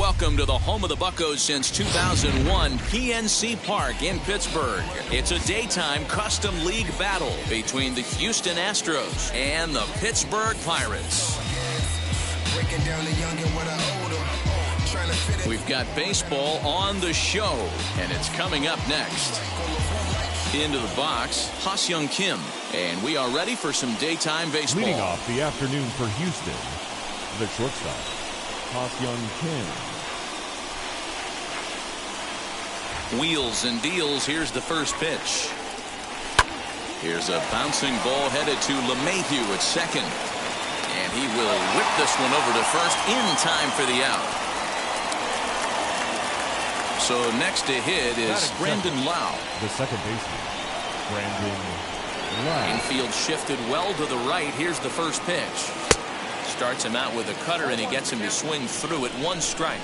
welcome to the home of the Buccos since 2001, PNC Park in Pittsburgh. It's a daytime custom league battle between the Houston Astros and the Pittsburgh Pirates. We've got baseball on the show, and it's coming up next. Into the box, Ha-Seong Kim, and we are ready for some daytime baseball. Leading off the afternoon for Houston, the shortstop, Ha-Seong Kim. Wheels and deals. Here's the first pitch. Here's a bouncing ball headed to LeMahieu at second. And he will whip this one over to first in time for the out. So next to hit is Brandon Lau. The second baseman, Brandon Lau. Infield shifted well to the right. Here's the first pitch. Starts him out with a cutter, and he gets him to swing through it. 1 strike.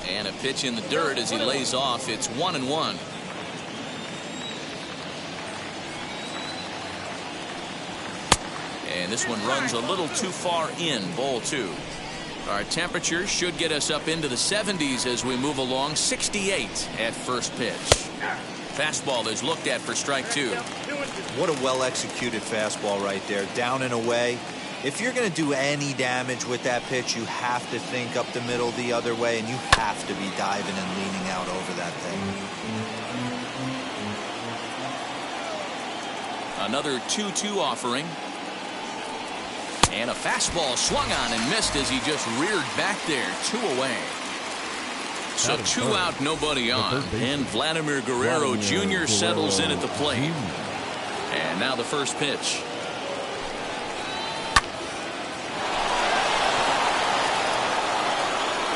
And a pitch in the dirt as he lays off. It's 1-1. And this one runs a little too far in. Ball 2. Our temperature should get us up into the 70s as we move along. 68 at first pitch. Fastball is looked at for strike 2. What a well-executed fastball right there. Down and away. If you're going to do any damage with that pitch, you have to think up the middle the other way, and you have to be diving and leaning out over that thing. Another 2-2 offering. And a fastball swung on and missed as he just reared back there. 2 away. So 2 out, nobody on. And Vladimir Guerrero Jr. settles in at the plate. And now the first pitch.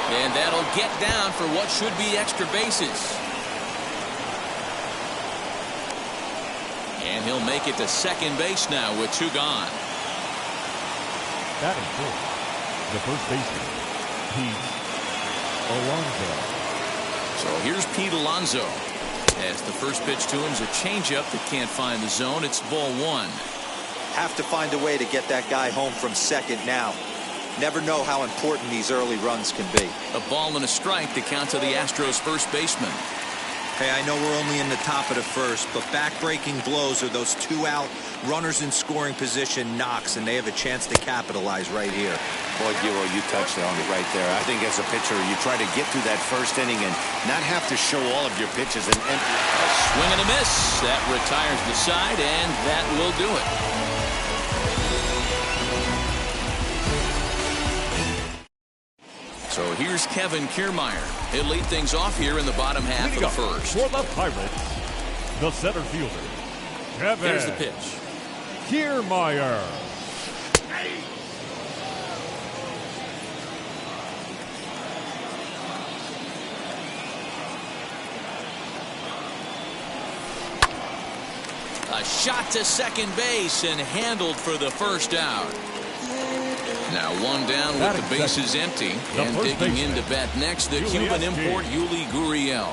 And that'll get down for what should be extra bases. And he'll make it to second base now with 2 gone. Batting fourth, the first baseman, Pete Alonso. So here's Pete Alonso. As the first pitch to him is a changeup that can't find the zone. It's ball 1. Have to find a way to get that guy home from second now. Never know how important these early runs can be. A ball and a strike to count to the Astros first baseman. Hey, I know we're only in the top of the first, but back-breaking blows are those 2 out runners in scoring position knocks, and they have a chance to capitalize right here. Boy, Giro, you touched on it right there. I think as a pitcher, you try to get through that first inning and not have to show all of your pitches. And a swing and a miss. That retires the side, and that will do it. So here's Kevin Kiermaier. He'll lead things off here in the bottom half of the first. For the Pirates, the center fielder, Kevin. Here's the pitch. Kiermaier. A shot to second base and handled for the first out. Now 1 down with the bases empty. And digging in to bat next, the Cuban import, Yuli Gurriel.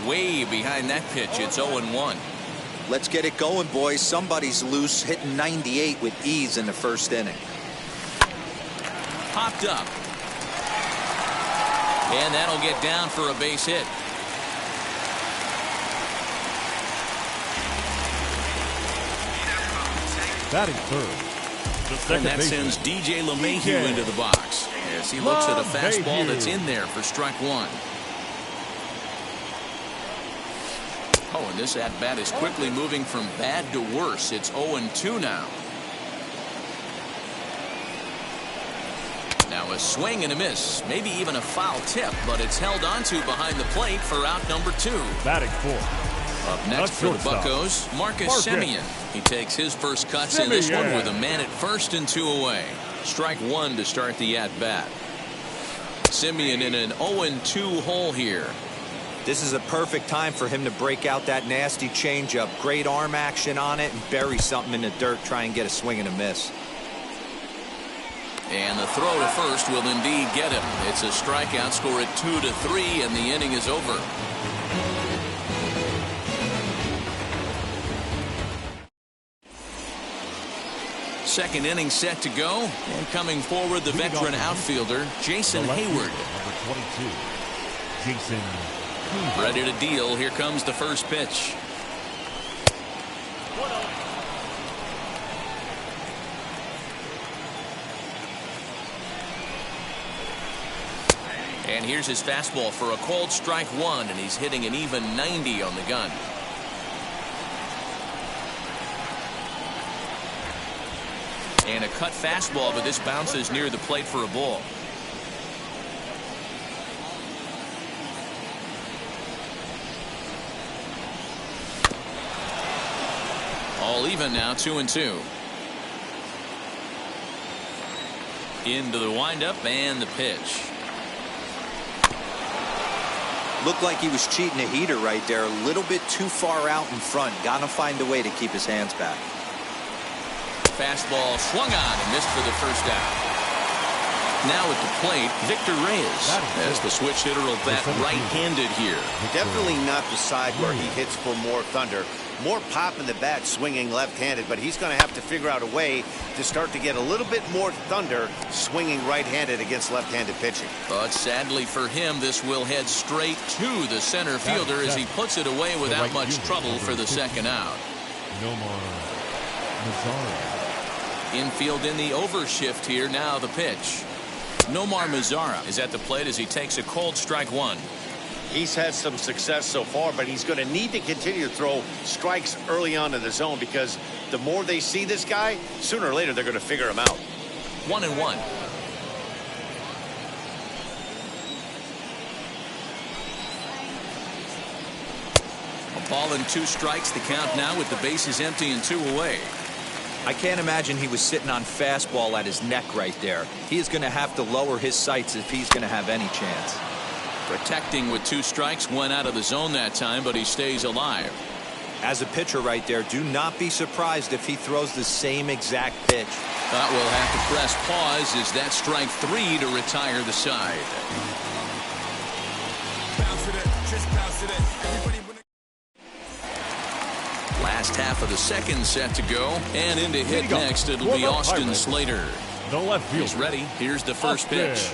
Way behind that pitch. It's 0-1. Let's get it going, boys. Somebody's loose, hitting 98 with ease in the first inning. Popped up. And that'll get down for a base hit. Batting third. And that sends DJ LeMahieu into the box as he looks at a fastball that's in there for strike 1. Oh, and this at-bat is quickly moving from bad to worse. It's 0-2 now. Now a swing and a miss, maybe even a foul tip, but it's held onto behind the plate for out number 2. Batting fourth. Up next for the Buccos, Marcus Semien. He takes his first cuts in this one with a man at first and 2 away. Strike 1 to start the at-bat. Semien in an 0-2 hole here. This is a perfect time for him to break out that nasty changeup. Great arm action on it and bury something in the dirt. Try and get a swing and a miss. And the throw to first will indeed get him. It's a strikeout. Score at 2-3, and the inning is over. Second inning set to go. And coming forward, the veteran outfielder, Jason Hayward. Number 22, Jason Hayward. Ready to deal. Here comes the first pitch. And here's his fastball for a called strike one, and he's hitting an even 90 on the gun. And a cut fastball, but this bounces near the plate for a ball. All even now, 2-2. Into the windup and the pitch. Looked like he was cheating a heater right there. A little bit too far out in front. Gotta find a way to keep his hands back. Fastball swung on and missed for the first out. Now at the plate, Victor Reyes as the switch hitter will bat right-handed here. Definitely not the side where he hits for more thunder. More pop in the bat swinging left-handed, but he's going to have to figure out a way to start to get a little bit more thunder swinging right-handed against left-handed pitching. But sadly for him, this will head straight to the center fielder as he puts it away without much trouble for the second out. Nomar Mazara. Infield in the overshift here. Now the pitch. Nomar Mazara is at the plate as he takes a called strike one. He's had some success so far, but he's going to need to continue to throw strikes early on in the zone because the more they see this guy, sooner or later they're going to figure him out. 1-1. A ball and 2 strikes. The count now with the bases empty and 2 away. I can't imagine he was sitting on fastball at his neck right there. He is going to have to lower his sights if he's going to have any chance. Protecting with 2 strikes, went out of the zone that time, but he stays alive. As a pitcher right there, do not be surprised if he throws the same exact pitch. But we'll have to press pause as that strike 3 to retire the side. Last half of the second set to go, and into hit next, it'll be Austin Slater. The left field. He's ready. Here's the first pitch.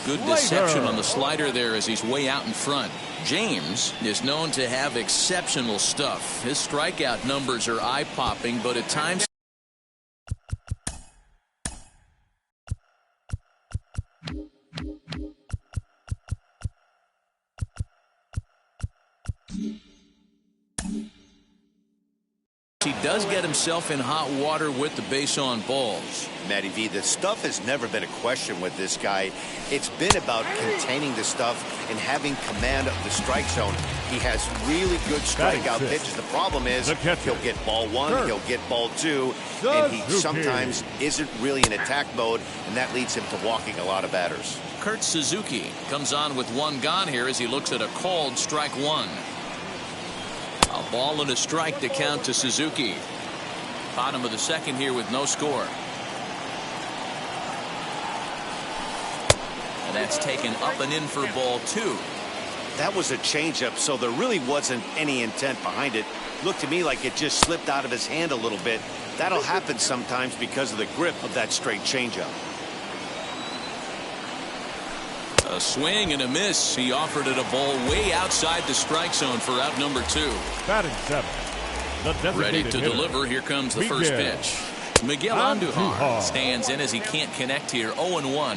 Good deception on the slider there as he's way out in front. James is known to have exceptional stuff. His strikeout numbers are eye-popping, but at times he does get himself in hot water with the base on balls. Matty V, the stuff has never been a question with this guy. It's been about containing the stuff and having command of the strike zone. He has really good strikeout pitches. The problem is he'll get ball 1, he'll get ball 2, and he sometimes isn't really in attack mode, and that leads him to walking a lot of batters. Kurt Suzuki comes on with 1 gone here as he looks at a called strike 1. A ball and a strike to count to Suzuki. Bottom of the second here with no score. And that's taken up and in for ball 2. That was a changeup, so there really wasn't any intent behind it. Looked to me like it just slipped out of his hand a little bit. That'll happen sometimes because of the grip of that straight changeup. A swing and a miss. He offered it a ball way outside the strike zone for out number 2. Batting 7. Ready to deliver. Here comes the first pitch. Miguel Andujar stands in as he can't connect here. 0-1.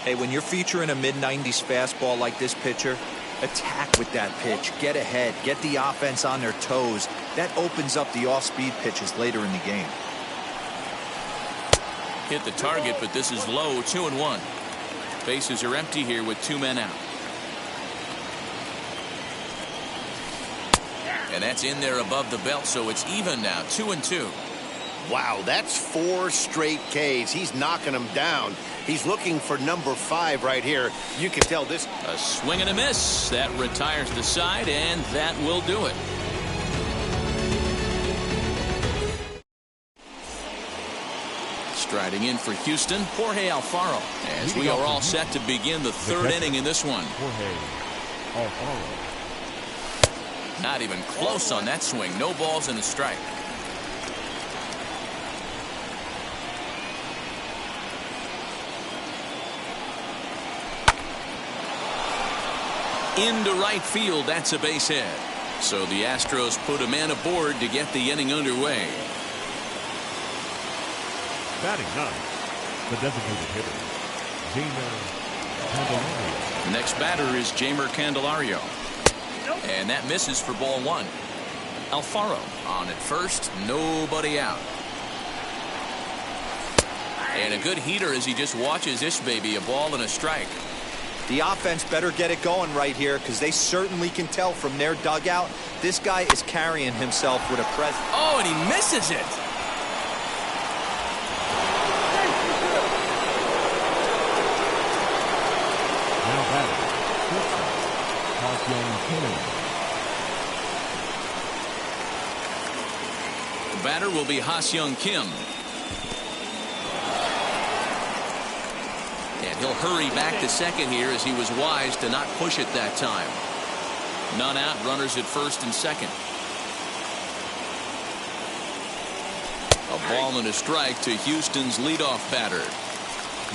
Hey, when you're featuring a mid-90s fastball like this pitcher, attack with that pitch. Get ahead. Get the offense on their toes. That opens up the off-speed pitches later in the game. Hit the target, but this is low. 2-1. Bases are empty here with 2 men out. And that's in there above the belt, so it's even now. 2-2. Wow, that's 4 straight Ks. He's knocking them down. He's looking for number 5 right here. You can tell this. A swing and a miss. That retires the side, and that will do it. Striding in for Houston, Jorge Alfaro, as we are all set to begin the 3rd inning in this one. Jorge Alfaro. Not even close on that swing. No balls and a strike. Into right field, that's a base hit. So the Astros put a man aboard to get the inning underway. Batting ninth, the designated hitter, Jeimer Candelario. Next batter is Jeimer Candelario. And that misses for ball one. Alfaro on at first, nobody out. And a good heater as he just watches this baby, a ball and a strike. The offense better get it going right here because they certainly can tell from their dugout this guy is carrying himself with a presence. Oh, and he misses it. Now batting, Ha-Seong Kim. The batter will be Ha-Seong Kim. And he'll hurry back to second here as he was wise to not push it that time. None out, runners at first and second. A ball and a strike to Houston's leadoff batter.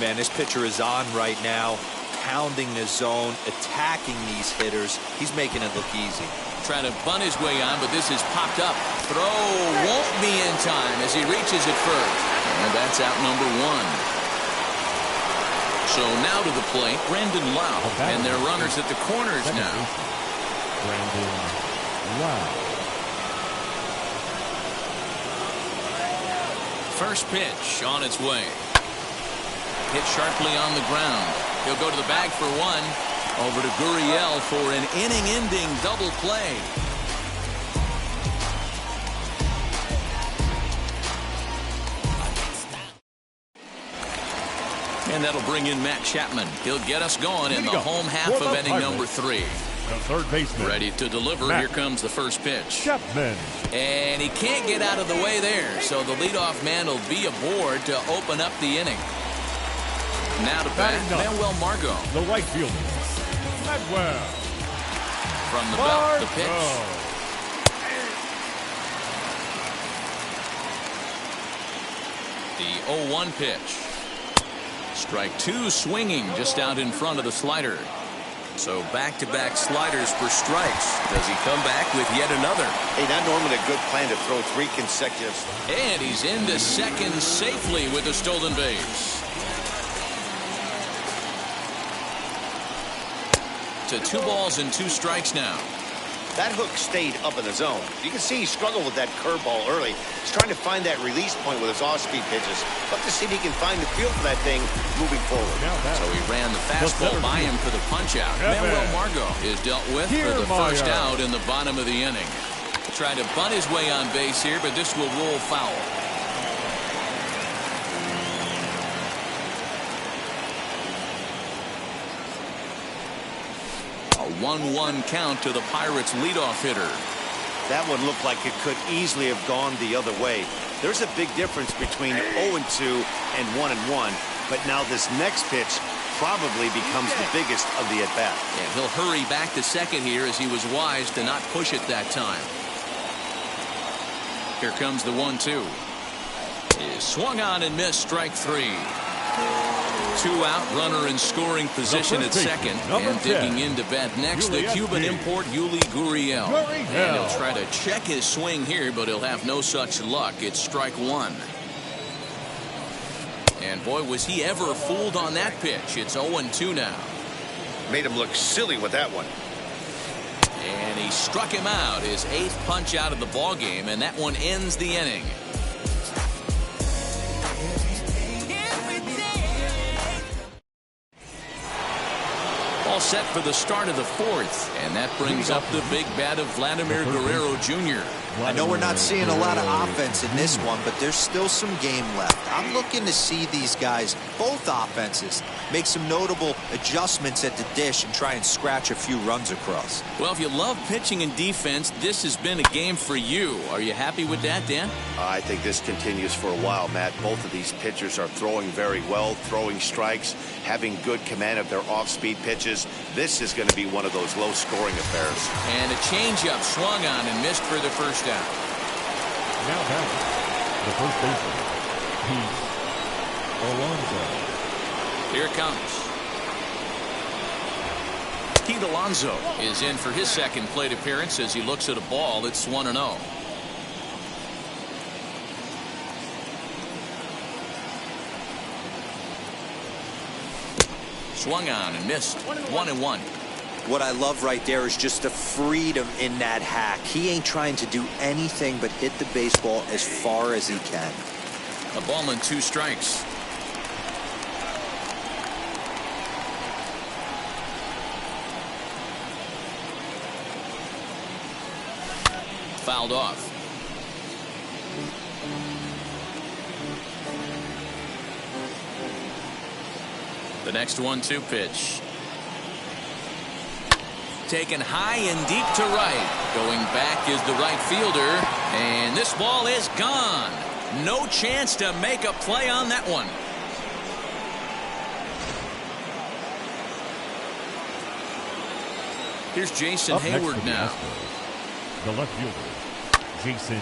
Man, this pitcher is on right now, pounding the zone, attacking these hitters. He's making it look easy. Trying to bunt his way on, but this is popped up. Throw won't be in time as he reaches it first. And that's out number one. So now to the plate, Brandon Lau. And their runners at the corners now. Brandon Lau. First pitch on its way. Hit sharply on the ground. He'll go to the bag for one. Over to Gurriel for an inning-ending double play. And that'll bring in Matt Chapman. He'll get us going in the home half of inning number 3. The third baseman. Ready to deliver. Matt Here comes the first pitch. Chapman. And he can't get out of the way there. So the leadoff man will be aboard to open up the inning. Now to bat, Manuel Margot. The right fielder, Manuel. From the belt, the pitch. The 0-1 pitch. Strike two, swinging just out in front of the slider. So back-to-back sliders for strikes. Does he come back with yet another? Hey, not normally a good plan to throw 3 consecutive. And he's into second safely with a stolen base. To 2 balls and 2 strikes now. That hook stayed up in the zone. You can see he struggled with that curveball early. He's trying to find that release point with his off-speed pitches. But to see if he can find the feel for that thing moving forward. So he ran the fastball by him for the punch-out. Manuel Margot is dealt with for the first out in the bottom of the inning. Tried to bunt his way on base here, but this will roll foul. A 1-1 count to the Pirates leadoff hitter. That one looked like it could easily have gone the other way. There's a big difference between 0-2 and 1-1, but now this next pitch probably becomes the biggest of the at-bat. And he'll hurry back to second here as he was wise to not push it that time. Here comes the 1-2. Is swung on and missed, strike 3. 2 out, runner in scoring position at second. And digging in to bat next, the Cuban import, Yuli Gurriel. And he'll try to check his swing here, but he'll have no such luck. It's strike 1. And boy, was he ever fooled on that pitch. It's 0-2 now. Made him look silly with that one. And he struck him out, his 8th punch out of the ball game, and that one ends the inning. All set for the start of the 4th, and that brings up the big bat of Vladimir Guerrero Jr. I know we're not seeing a lot of offense in this one, but there's still some game left. I'm looking to see these guys, both offenses, make some notable adjustments at the dish and try and scratch a few runs across. Well, if you love pitching and defense, this has been a game for you. Are you happy with that, Dan? I think this continues for a while, Matt. Both of these pitchers are throwing very well, throwing strikes, having good command of their off-speed pitches. This is going to be one of those low-scoring affairs. And a changeup swung on and missed for the first out. Now batting, the first baseman, Pete Alonso. Here it comes. Pete Alonso is in for his second plate appearance as he looks at a ball. It's 1-0. Swung on and missed. 1-1. What I love right there is just the freedom in that hack. He ain't trying to do anything but hit the baseball as far as he can. A ball and 2 strikes. Fouled off. The next 1-2 pitch. Taken high and deep to right. Going back is the right fielder. And this ball is gone. No chance to make a play on that one. Here's Jason Hayward now. The left fielder, Jason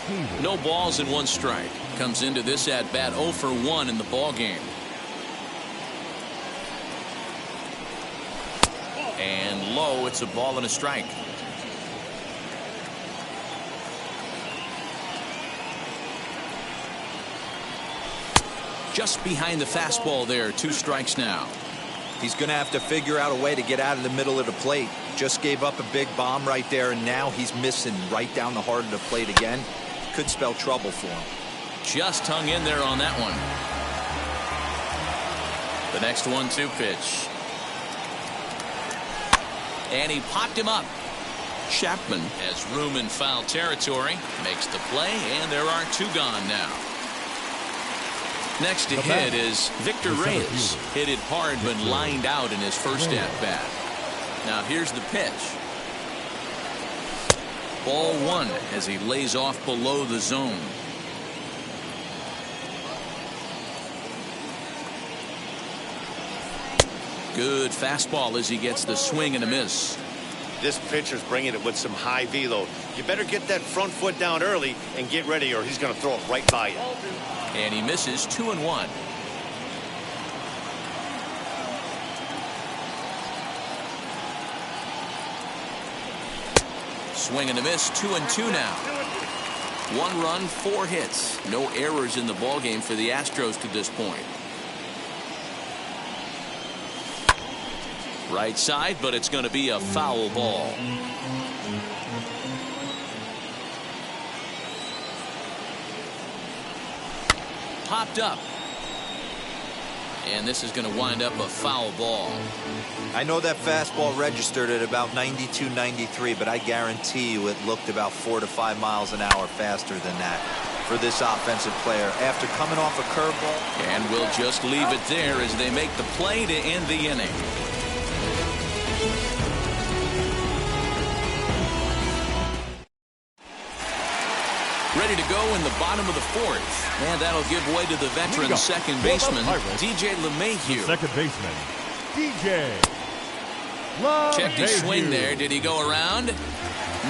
Hayward. No balls and 1 strike. Comes into this at bat 0 for 1 in the ball game. And low, it's a ball and a strike. Just behind the fastball there. 2 strikes now. He's going to have to figure out a way to get out of the middle of the plate. Just gave up a big bomb right there, and now he's missing right down the heart of the plate again. Could spell trouble for him. Just hung in there on that one. The next 1-2 pitch. And he popped him up. Chapman has room in foul territory. Makes the play, and there are 2 gone now. Next to hit is Victor Reyes. Hit it hard but lined out in his first at-bat. Now here's the pitch. Ball 1 as he lays off below the zone. Good fastball as he gets the swing and a miss. This pitcher's bringing it with some high velo. You better get that front foot down early and get ready, or he's going to throw it right by you. And he misses 2-1. Swing and a miss. 2-2 now. 1 run, 4 hits. No errors in the ballgame for the Astros to this point. Right side, but it's going to be a foul ball. Popped up. And this is going to wind up a foul ball. I know that fastball registered at about 92, 93, but I guarantee you it looked about 4 to 5 miles an hour faster than that for this offensive player after coming off a curveball. And we'll just leave it there as they make the play to end the inning. Ready to go in the bottom of the 4th. And that'll give way to the veteran second baseman, DJ LeMahieu. Second baseman, DJ LeMahieu. Checked his swing there. Did he go around?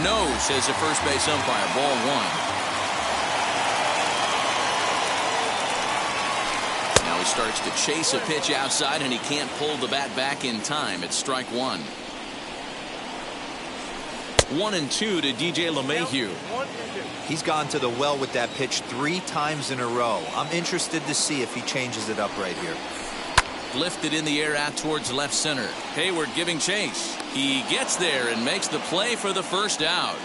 No, says the first base umpire. Ball 1. Now he starts to chase a pitch outside, and he can't pull the bat back in time. It's strike 1. 1-2 to DJ LeMahieu. He's gone to the well with that pitch 3 times in a row. I'm interested to see if he changes it up right here. Lifted in the air out towards left center. Hayward giving chase. He gets there and makes the play for the first out.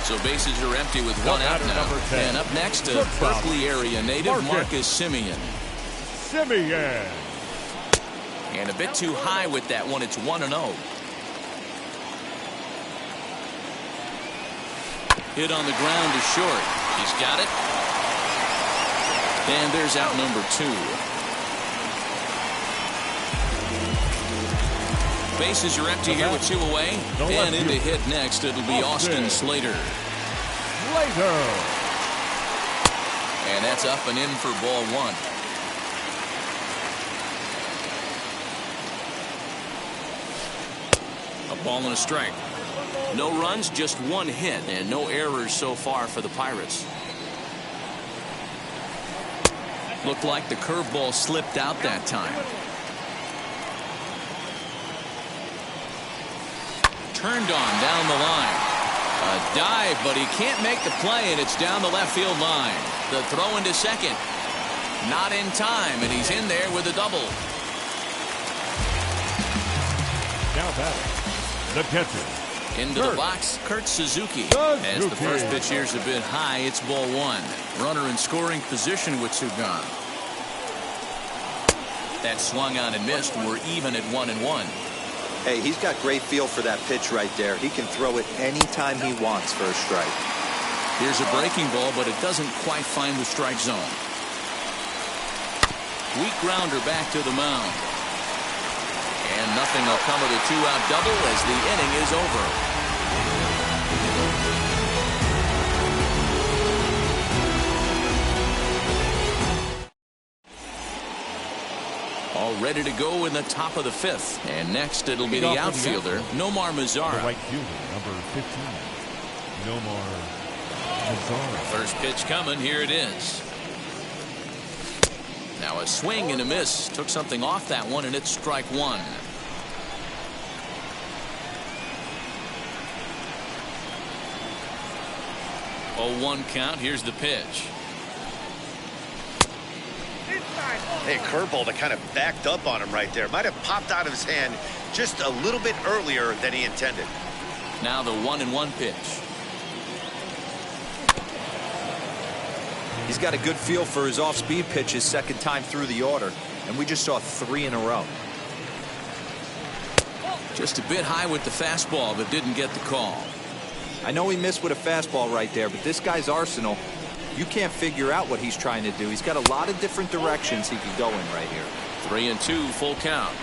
So bases are empty with 1 out now. And up next, a Berkeley area native, Marcus Semien. And a bit too high with that one. It's 1-0. Hit on the ground to short. He's got it. And there's out number 2. Bases are empty here with 2 away. And in to hit next, it'll be Austin Slater. And that's up and in for ball 1. A ball and a strike. No runs, just 1 hit, and no errors so far for the Pirates. Looked like the curveball slipped out that time. Turned on down the line. A dive, but he can't make the play, and it's down the left field line. The throw into second. Not in time, and he's in there with a double. Now batting, the catcher. Into the box, Kurt Suzuki. As the first pitch here's a bit high, it's ball one. Runner in scoring position with two gone. That swung on and missed. We're even at 1-1. Hey, he's got great feel for that pitch right there. He can throw it anytime he wants for a strike. Here's a breaking ball, but it doesn't quite find the strike zone. Weak grounder back to the mound. And nothing will come of the two-out double as the inning is over. All ready to go in the top of the fifth. And next it'll be the outfielder, Nomar Mazara. The right fielder, number 15, Nomar Mazara. First pitch coming. Here it is. Now a swing and a miss. Took something off that one, and it's strike one. Oh, 1 count. Here's the pitch. Hey, curveball that kind of backed up on him right there. Might have popped out of his hand just a little bit earlier than he intended. Now the 1-1 pitch. He's got a good feel for his off-speed pitches second time through the order, and we just saw 3 in a row. Just a bit high with the fastball, but didn't get the call. I know he missed with a fastball right there, but this guy's arsenal, you can't figure out what he's trying to do. He's got a lot of different directions he could go in right here. 3-2, full count.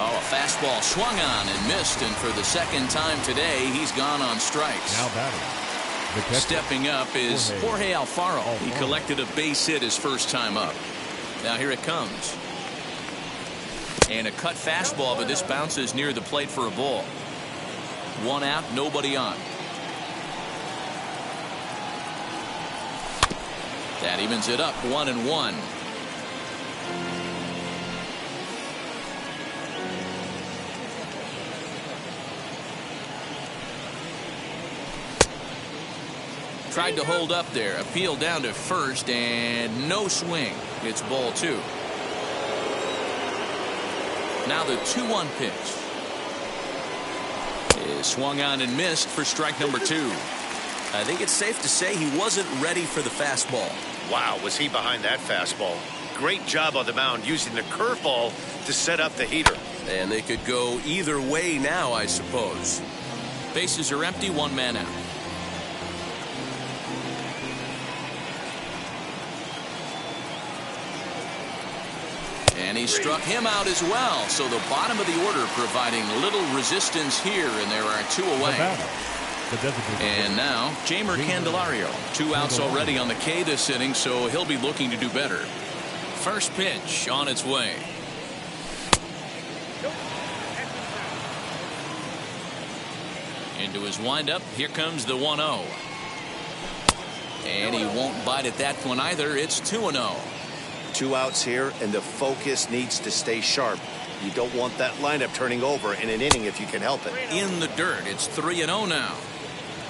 Oh, a fastball swung on and missed, and for the second time today, he's gone on strikes. Now batting, the catcher. Stepping up is Jorge Alfaro. He collected a base hit his first time up. Now here it comes. And a cut fastball, but this bounces near the plate for a ball. 1 out, nobody on. That evens it up, 1-1. Tried to hold up there, appeal down to first, and no swing. It's ball 2. Now the 2-1 pitch is swung on and missed for strike number 2. I think it's safe to say he wasn't ready for the fastball. Wow, was he behind that fastball. Great job on the mound using the curveball to set up the heater. And they could go either way now, I suppose. Bases are empty, 1 man out. And he struck him out as well. So the bottom of the order providing little resistance here, and there are 2 away. And now Jeimer Candelario. 2 outs already on the K this inning, so he'll be looking to do better. First pitch on its way. Into his windup. Here comes the 1-0. And he won't bite at that one either. It's 2-0. 2 outs here, and the focus needs to stay sharp. You don't want that lineup turning over in an inning if you can help it. In the dirt. It's 3-0 now.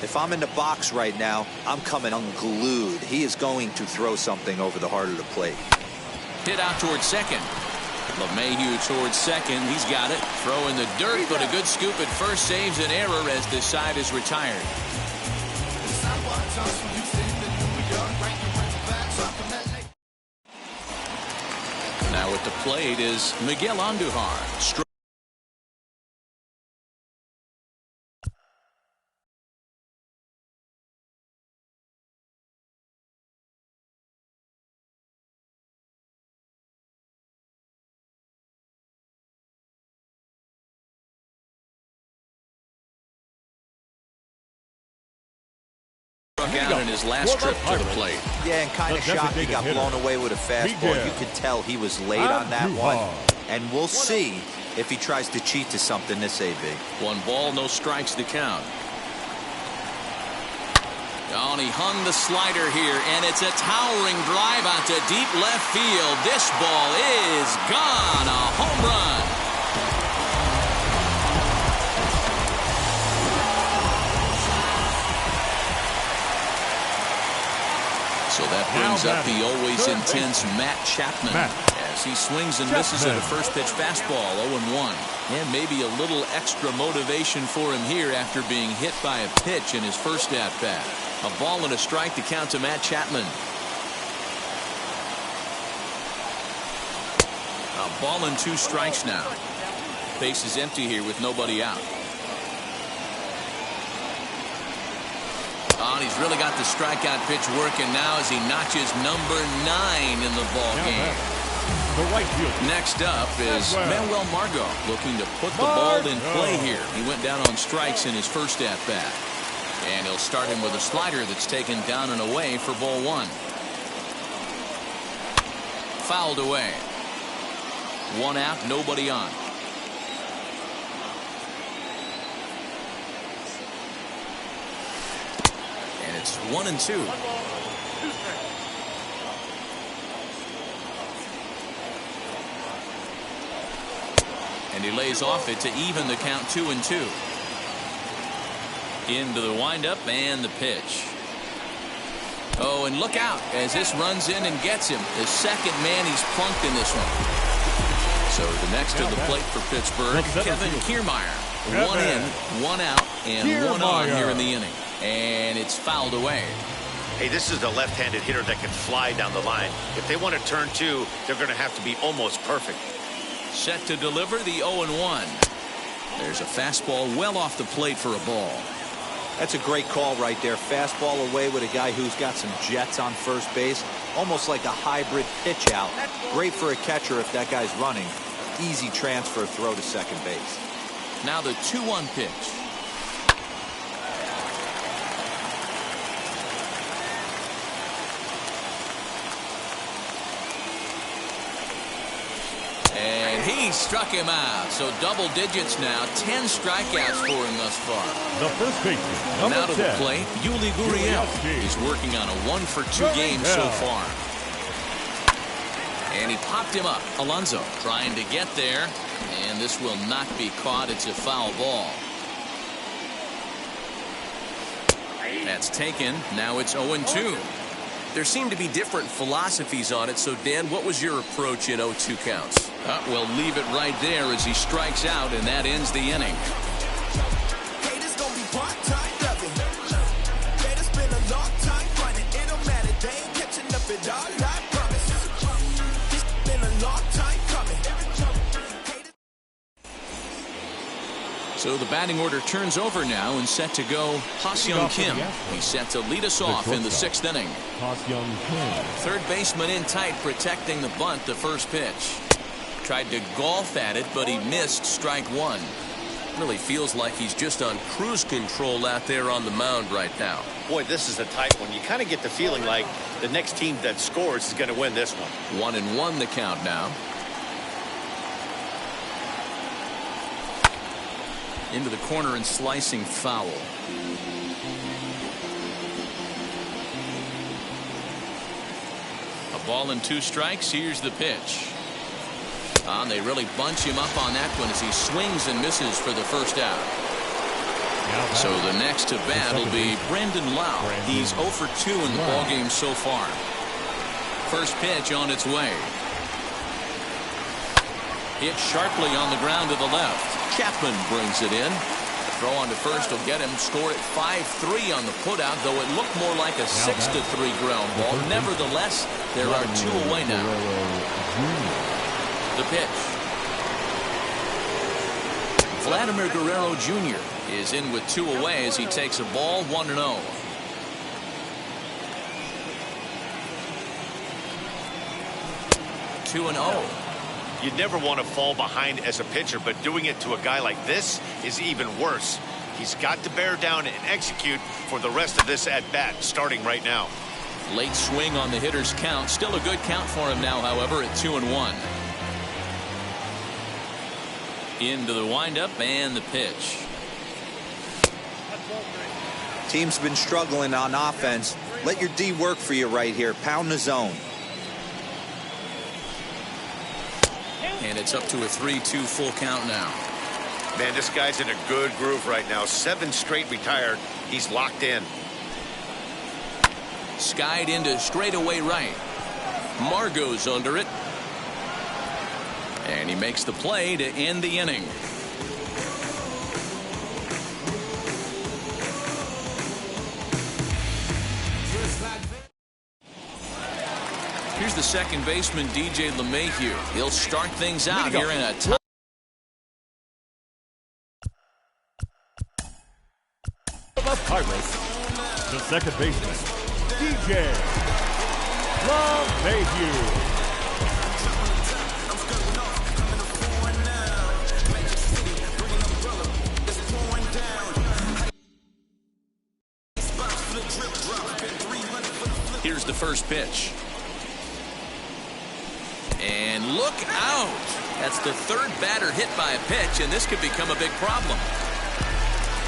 If I'm in the box right now, I'm coming unglued. He is going to throw something over the heart of the plate. Hit out towards second. LeMahieu towards second. He's got it. Throw in the dirt, but a good scoop at first saves an error as this side is retired. Now at the plate is Miguel Andujar. Out in his last trip to the plate. Yeah, and kind of shocked he got blown away with a fastball. You could tell he was late on that one. And we'll see if he tries to cheat to something this AB. 1 ball, no strikes to count. Oh, and he hung the slider here, and it's a towering drive out to deep left field. This ball is gone. A home run. So that brings up the always intense Matt Chapman. As he swings and misses at a first pitch fastball, 0-1. And maybe a little extra motivation for him here after being hit by a pitch in his first at-bat. A ball and a strike to count to Matt Chapman. A ball and 2 strikes now. Base is empty here with nobody out. Oh, and he's really got the strikeout pitch working now as he notches number 9 in the ball game. Next up is Manuel Margot, looking to put the ball in play here. He went down on strikes in his first at-bat. And he'll start him with a slider that's taken down and away for ball 1. Fouled away. 1 out, nobody on. And it's 1-2. And he lays off it to even the count 2-2. Into the windup and the pitch. Oh, and look out as this runs in and gets him. The second man he's plunked in this one. So the next to the plate for Pittsburgh, Kevin Kiermaier. 1 in, 1 out, and 1 on here in the inning. And it's fouled away. Hey, this is a left-handed hitter that can fly down the line. If they want to turn 2, they're going to have to be almost perfect. Set to deliver the 0-1. There's a fastball well off the plate for a ball. That's a great call right there. Fastball away with a guy who's got some jets on first base. Almost like a hybrid pitch out. Great for a catcher if that guy's running. Easy transfer throw to second base. Now the 2-1 pitch. And he struck him out. So double digits now. 10 strikeouts for him thus far. The first baseman, now to the plate, Yuli Gurriel. He's working on a 1-for-2 game so far. And he popped him up. Alonso trying to get there. And this will not be caught. It's a foul ball. That's taken. Now it's 0-2. There seem to be different philosophies on it. So, Dan, what was your approach in 0-2 counts? We'll leave it right there as he strikes out, and that ends the inning. So the batting order turns over now and set to go Ha-Seong Kim. He's set to lead us off in the 6th inning. Third baseman in tight, protecting the bunt, the first pitch. Tried to golf at it, but he missed strike 1. Really feels like he's just on cruise control out there on the mound right now. Boy, this is a tight one. You kind of get the feeling like the next team that scores is going to win this one. 1-1 the count now. Into the corner and slicing foul. A ball and 2 strikes. Here's the pitch. And they really bunch him up on that one as he swings and misses for the first out. So the next to bat will be Brandon Lau. He's 0 for 2 in the ballgame so far. First pitch on its way. Hit sharply on the ground to the left. Chapman brings it in. A throw on to first will get him. Score at 5-3 on the putout, though it looked more like a 6-3 ground ball. Nevertheless, there are 2 away now. The pitch. Vladimir Guerrero Jr. is in with 2 away as he takes a ball 1-0. Two and 0. You never want to fall behind as a pitcher, but doing it to a guy like this is even worse. He's got to bear down and execute for the rest of this at-bat, starting right now. Late swing on the hitter's count. Still a good count for him now, however, at 2-1. Into the windup and the pitch. Team's been struggling on offense. Let your D work for you right here. Pound the zone. And it's up to a 3-2 full count now. Man, this guy's in a good groove right now. 7 straight retired. He's locked in. Skied into straightaway right. Margot's under it. And he makes the play to end the inning. Here's the second baseman, DJ LeMahieu. He'll start things out here in a tie. The Pirates, the second baseman, DJ LeMahieu. Here's the first pitch. And look out. That's the third batter hit by a pitch, and this could become a big problem.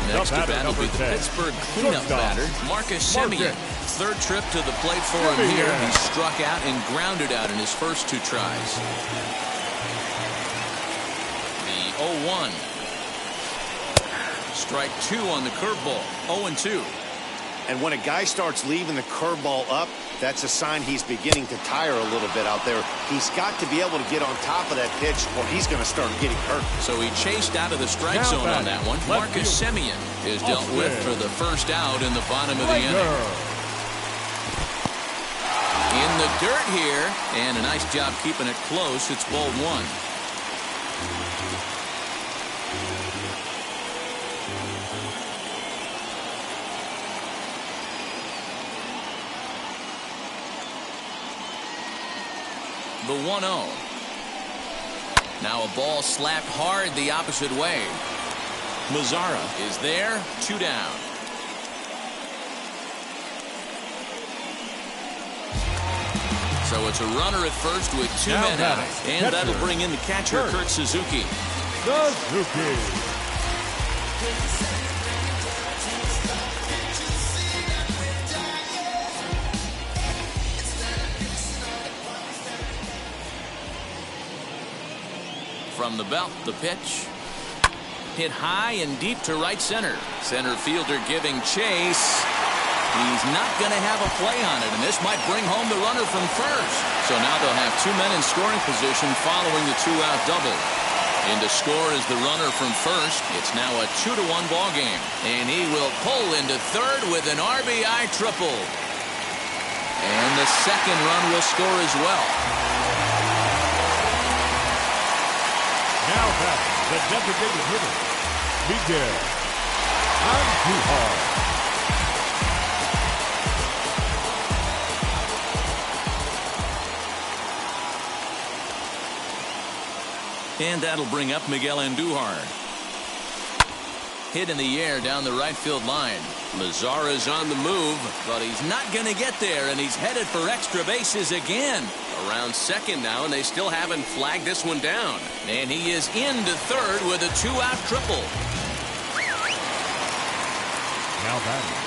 Next to bat will be the Pittsburgh cleanup batter, Marcus Semien. Third trip to the plate for him here. He struck out and grounded out in his first 2 tries. The 0-1. Strike 2 on the curveball. 0-2. And when a guy starts leaving the curveball up, that's a sign he's beginning to tire a little bit out there. He's got to be able to get on top of that pitch or he's going to start getting hurt. So he chased out of the strike zone on that one. Marcus Semien is dealt with for the first out in the bottom of the inning. In the dirt here, and a nice job keeping it close. It's ball 1. The 1-0. Now a ball slapped hard the opposite way. Mazara is there. 2 down. So it's a runner at first with 2 men out. And that'll bring in the catcher, Kurt Suzuki. From the belt, the pitch. Hit high and deep to right center. Center fielder giving chase. He's not going to have a play on it, and this might bring home the runner from first. So now they'll have 2 men in scoring position following the 2-out double. In to score is the runner from first. It's now a 2-1 ball game, and he will pull into third with an RBI triple. And the second run will score as well. Now back, the designated hitter, Miguel Andujar. And that'll bring up Miguel Andujar. Hit in the air down the right field line. Mazara's on the move, but he's not going to get there, and he's headed for extra bases again. Around second now, and they still haven't flagged this one down. And he is into third with a 2-out triple. Now batting,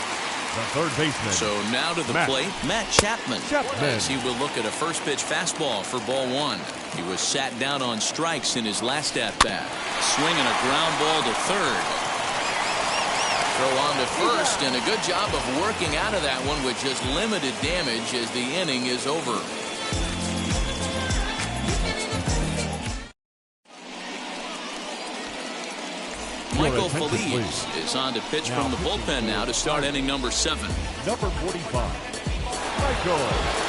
the third baseman. So now to the plate, Matt Chapman. As he will look at a first pitch fastball for ball 1. He was sat down on strikes in his last at-bat. Swinging a ground ball to third. Throw on to first, and a good job of working out of that one with just limited damage as the inning is over. Michael Feliz is on to pitch from the bullpen now to start inning number 7. Number 45, Michael.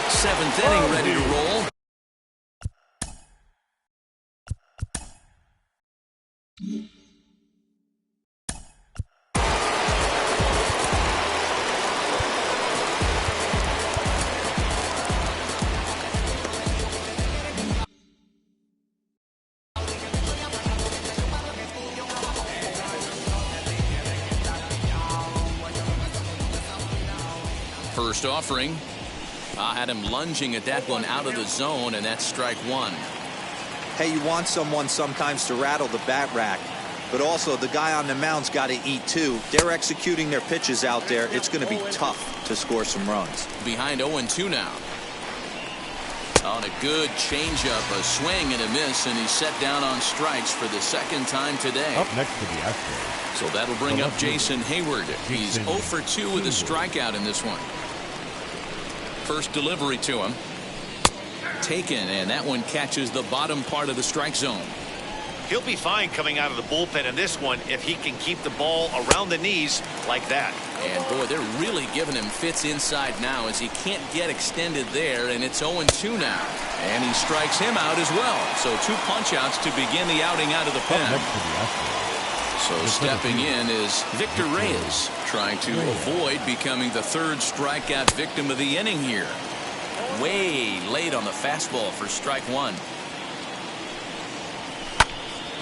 7th inning ready to roll. First offering. I had him lunging at that one out of the zone, and that's strike 1. Hey, you want someone sometimes to rattle the bat rack, But also, the guy on the mound's got to eat, too. They're executing their pitches out there. It's going to be tough to score some runs. Behind 0-2 now. On a good changeup, a swing and a miss, and he's set down on strikes for the second time today. Up next to the Astros. So that'll bring up Jason Hayward. He's 0 for 2 with a strikeout in this one. First delivery to him. Taken, and that one catches the bottom part of the strike zone. He'll be fine coming out of the bullpen in this one if he can keep the ball around the knees like that. And boy, they're really giving him fits inside now as he can't get extended there, and it's 0-2 now. And he strikes him out as well. So 2 punch-outs to begin the outing out of the pen. So stepping in is Victor Reyes, trying to avoid becoming the 3rd strikeout victim of the inning here. Way late on the fastball for strike 1.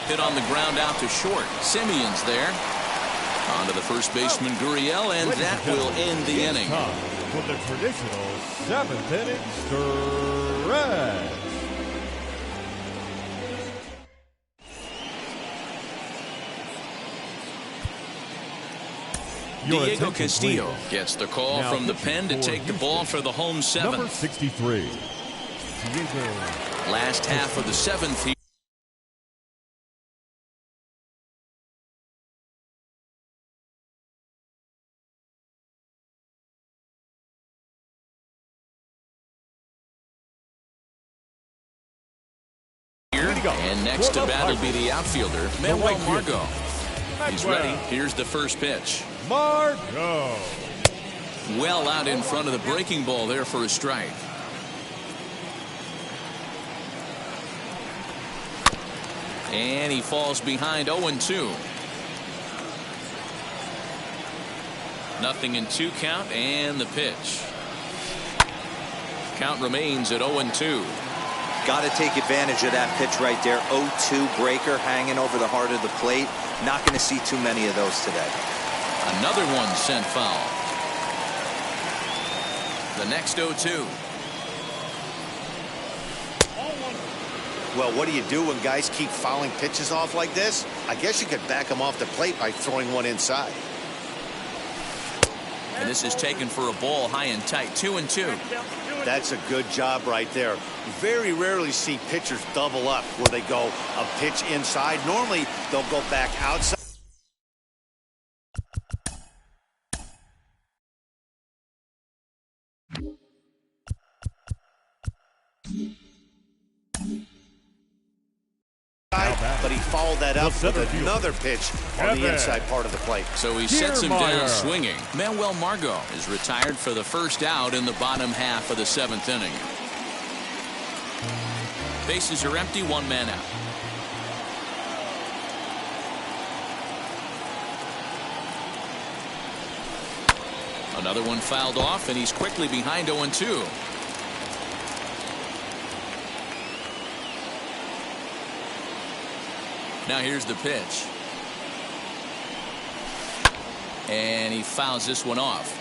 Hit on the ground out to short. Simeon's there. On to the first baseman, Gurriel, and that will end the inning. For the traditional 7th inning stretch. Diego Castillo gets the call from the pen to take the ball for the home 7th. Number 63. Last half of the 7th here. And next to bat will be the outfielder, Manuel Margot. He's ready. Here's the first pitch. Margot. Well out in front of the breaking ball there for a strike. And he falls behind 0-2. 0-2 count, and the pitch. Count remains at 0-2. Got to take advantage of that pitch right there. 0-2 breaker hanging over the heart of the plate. Not going to see too many of those today. Another one sent foul. The next 0-2. Well, what do you do when guys keep fouling pitches off like this? I guess you could back them off the plate by throwing one inside. And this is taken for a ball high and tight. 2-2. That's a good job right there. Very rarely see pitchers double up where they go a pitch inside. Normally, they'll go back outside. But he followed that up with another pitch on the inside part of the plate. So he sets him down swinging. Manuel Margot is retired for the first out in the bottom half of the 7th inning. Bases are empty, 1 man out. Another one fouled off, and he's quickly behind 0-2. Now here's the pitch. And he fouls this one off.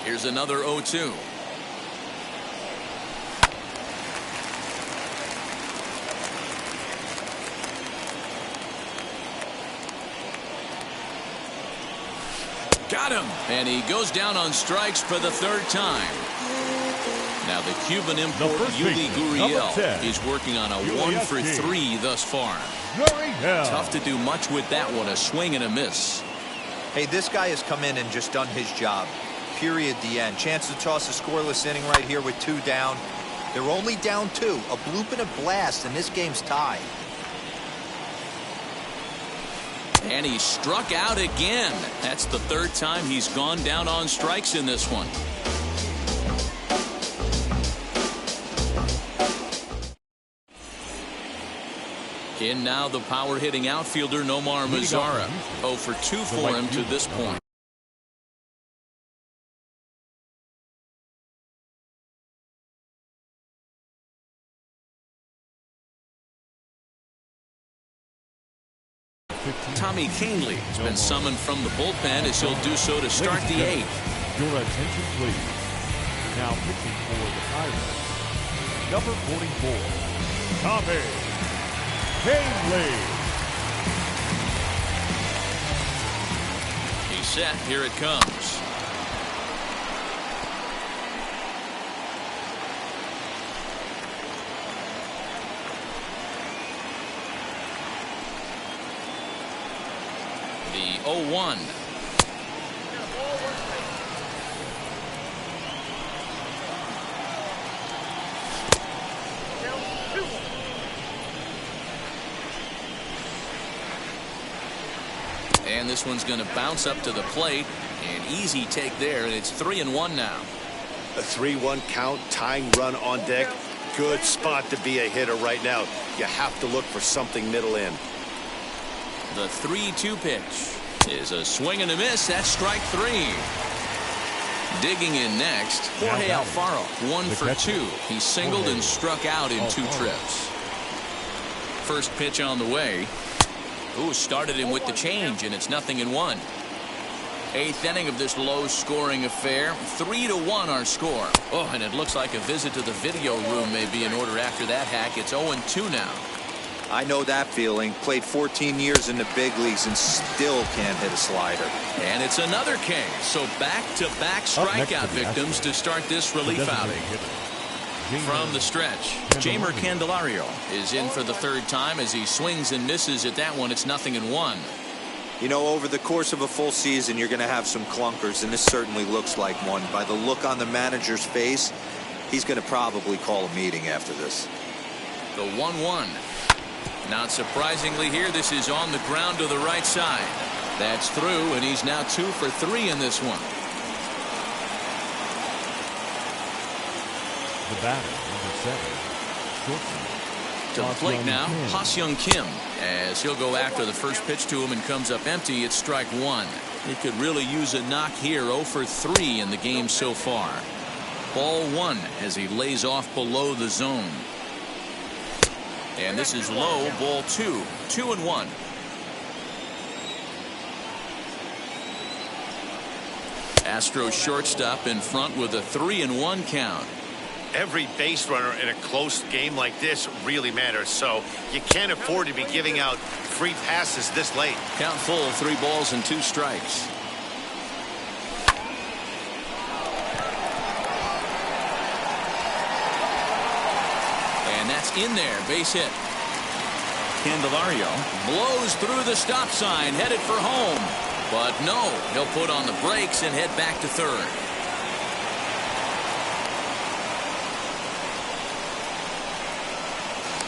Here's another 0-2. Got him. And he goes down on strikes for the 3rd time. Now the Cuban import Yuli Gurriel is working on a 1 for 3 thus far. Tough to do much with that one. A swing and a miss. Hey, this guy has come in and just done his job. Period. The end. Chance to toss a scoreless inning right here with 2 down. They're only down 2. A bloop and a blast, and this game's tied. And he struck out again. That's the 3rd time he's gone down on strikes in this one. In now the power hitting outfielder Nomar Mazara. 0 for 2 for him to this point. Tommy Kahnle has been summoned from the bullpen as he'll do so to start the 8th. Your attention, please. Now pitching for the Pirates, number 44, Tommy Canely. He's set. Here it comes. The 0-1. And this one's going to bounce up to the plate. An easy take there, and it's 3-1 now. A 3-1 count, tying run on deck. Good spot to be a hitter right now. You have to look for something middle in. The 3-2 pitch is a swing and a miss. That's strike 3. Digging in next, Jorge Alfaro, 1 for 2. He singled and struck out in 2 trips. First pitch on the way. Ooh, started him with the change, and it's 0-1. 8th inning of this low-scoring affair. 3-1 our score. Oh, and it looks like a visit to the video room may be in order after that hack. It's 0-2 now. I know that feeling. Played 14 years in the big leagues and still can't hit a slider. And it's another K. So back-to-back strikeout victims to start this relief outing. From the stretch, Jeimer Candelario is in for the 3rd time as he swings and misses at that one. It's 0-1. You know, over the course of a full season, you're going to have some clunkers, and this certainly looks like one. By the look on the manager's face, he's going to probably call a meeting after this. The 1-1. Not surprisingly here, this is on the ground to the right side. That's through, and he's now 2 for 3 in this one. The batter, number 7, shortstop. To the plate now, Ha-Seong Kim, as he'll go after the first pitch to him and comes up empty. It's strike 1. He could really use a knock here. 0 for 3 in the game so far. Ball 1 as he lays off below the zone. And this is low. Ball 2. 2-1. Astros shortstop in front with a 3-1 count. Every base runner in a close game like this really matters, so you can't afford to be giving out free passes this late. Count full, 3 balls and 2 strikes. And that's in there, base hit. Candelario blows through the stop sign, headed for home. But no, he'll put on the brakes and head back to 3rd.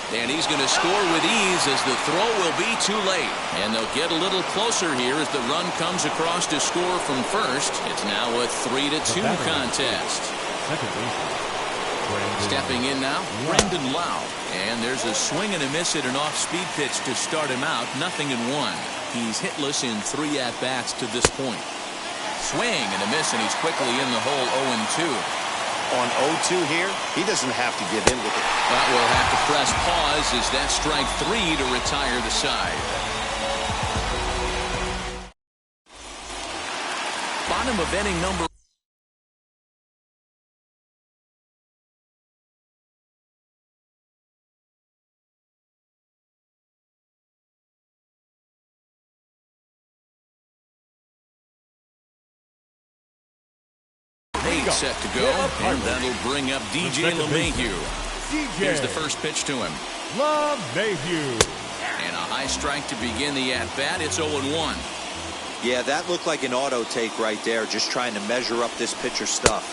And he's going to score with ease as the throw will be too late. And they'll get a little closer here as the run comes across to score from first. It's now a 3-2 contest. Stepping in now, Brandon Lowe. And there's a swing and a miss at an off-speed pitch to start him out. 0-1. He's hitless in 3 at-bats to this point. Swing and a miss, and he's quickly in the hole. 0-2. On 0-2 here, he doesn't have to give in with it. But we'll have to press pause as that strike 3 to retire the side. Bottom of inning number. Set to go, and that'll bring up DJ LeMahieu. Here's the first pitch to him. LeMahieu. And a high strike to begin the at-bat. It's 0-1. Yeah, that looked like an auto take right there, just trying to measure up this pitcher's stuff.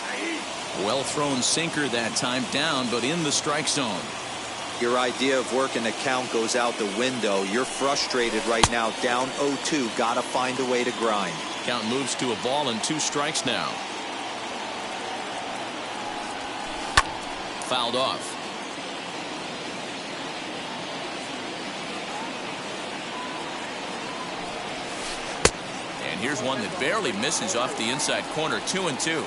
Well thrown sinker that time, down, but in the strike zone. Your idea of working the count goes out the window. You're frustrated right now, down 0-2. Got to find a way to grind. Count moves to a ball and 2 strikes now. Fouled off. And here's one that barely misses off the inside corner. 2-2.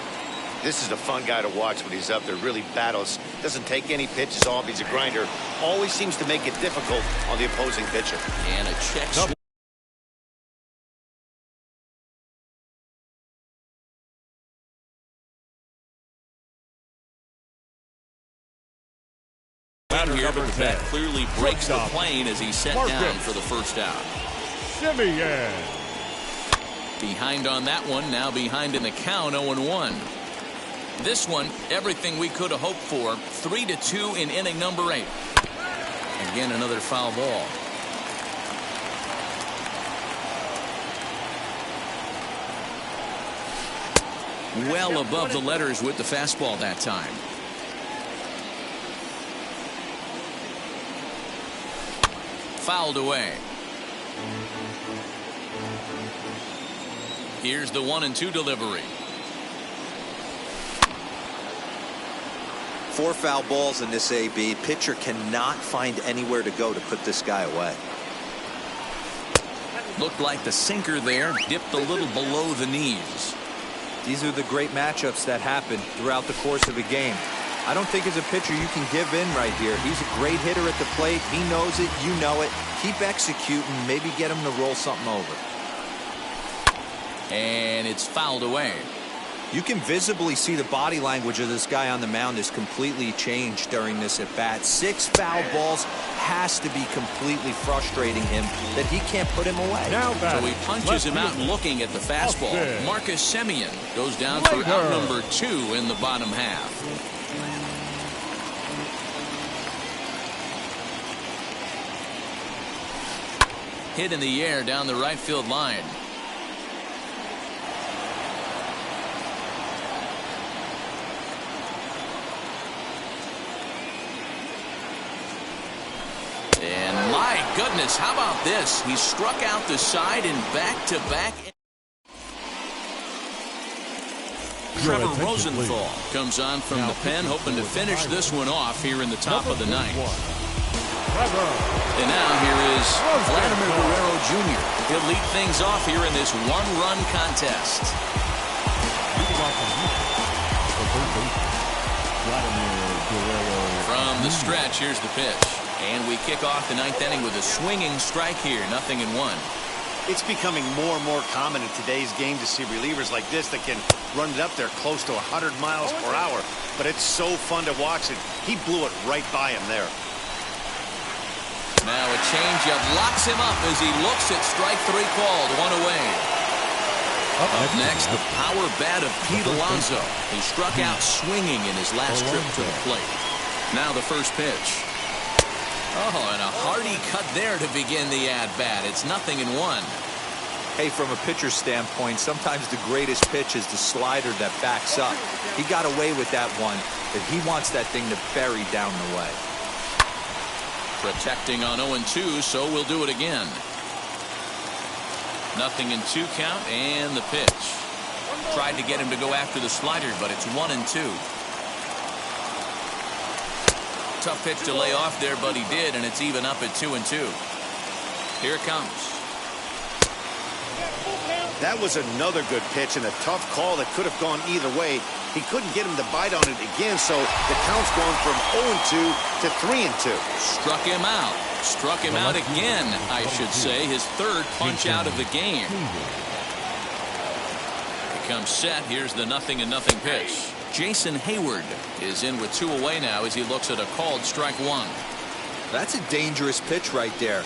This is a fun guy to watch when he's up there. Really battles. Doesn't take any pitches off. He's a grinder. Always seems to make it difficult on the opposing pitcher. And a check swing. Here there, but the bat clearly breaks the plane as he's set down for the first out. Semien. Behind on that one, now behind in the count, 0-1. This one, everything we could have hoped for. 3-2 in inning number 8. Again, another foul ball. Well above the letters with the fastball that time. Fouled away. Here's the 1-2 delivery. 4 foul balls in this AB. Pitcher cannot find anywhere to go to put this guy away. Looked like the sinker there dipped a little below the knees. These are the great matchups that happen throughout the course of a game. I don't think as a pitcher you can give in right here. He's a great hitter at the plate. He knows it. You know it. Keep executing. Maybe get him to roll something over. And it's fouled away. You can visibly see the body language of this guy on the mound is completely changed during this at bat. 6 foul balls has to be completely frustrating him that he can't put him away. So he punches him out looking at the fastball. Marcus Semien goes down for out number 2 in the bottom half. Hit in the air down the right field line. And my goodness, how about this? He struck out the side in back-to-back. Trevor Rosenthal comes on from the pen, hoping to finish this one off here in the top of the ninth. And now here is Vladimir Guerrero Jr. He'll lead things off here in this one-run contest. From the stretch, here's the pitch. And we kick off the 9th inning with a swinging strike here, 0-1. It's becoming more and more common in today's game to see relievers like this that can run it up there close to 100 miles per hour. But it's so fun to watch it. He blew it right by him there. Now a changeup locks him up as he looks at strike 3 called, 1 away. Up next, the power bat of Pete Alonso. He struck out swinging in his last trip to the plate. Now the first pitch. Oh, and a hearty cut there to begin the at-bat. It's 0-1. Hey, from a pitcher's standpoint, sometimes the greatest pitch is the slider that backs up. He got away with that one, but he wants that thing to bury down the way. Protecting on 0-2, so we'll do it again. 0-2 count, and the pitch. Tried to get him to go after the slider, but it's 1-2. Tough pitch to lay off there, but he did, and it's even up at 2-2. Here it comes. That was another good pitch and a tough call that could have gone either way. He couldn't get him to bite on it again, so the count's going from 0-2 to 3-2. Struck him out. Struck him out again, I should say. His 3rd punch out of the game. He comes set. Here's the 0-0 pitch. Jason Hayward is in with 2 away now as he looks at a called strike 1. That's a dangerous pitch right there.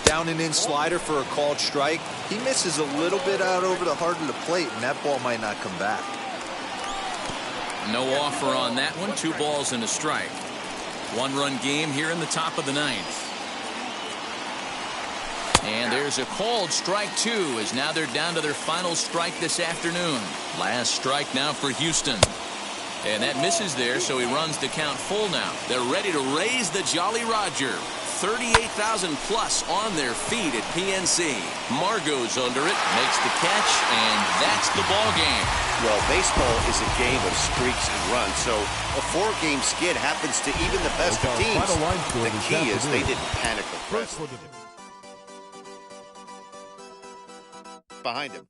Down and in slider for a called strike. He misses a little bit out over the heart of the plate, and that ball might not come back. No offer on that one. 2 balls and a strike. 1-run game here in the top of the 9th. And there's a called strike 2 as now they're down to their final strike this afternoon. Last strike now for Houston. And that misses there, so he runs the count full now. They're ready to raise the Jolly Roger. 38,000 plus on their feet at PNC. Margot's under it, makes the catch, and that's the ball game. Well, baseball is a game of streaks and runs, so a 4-game skid happens to even the best of teams. The key is they didn't panic or press. Behind him.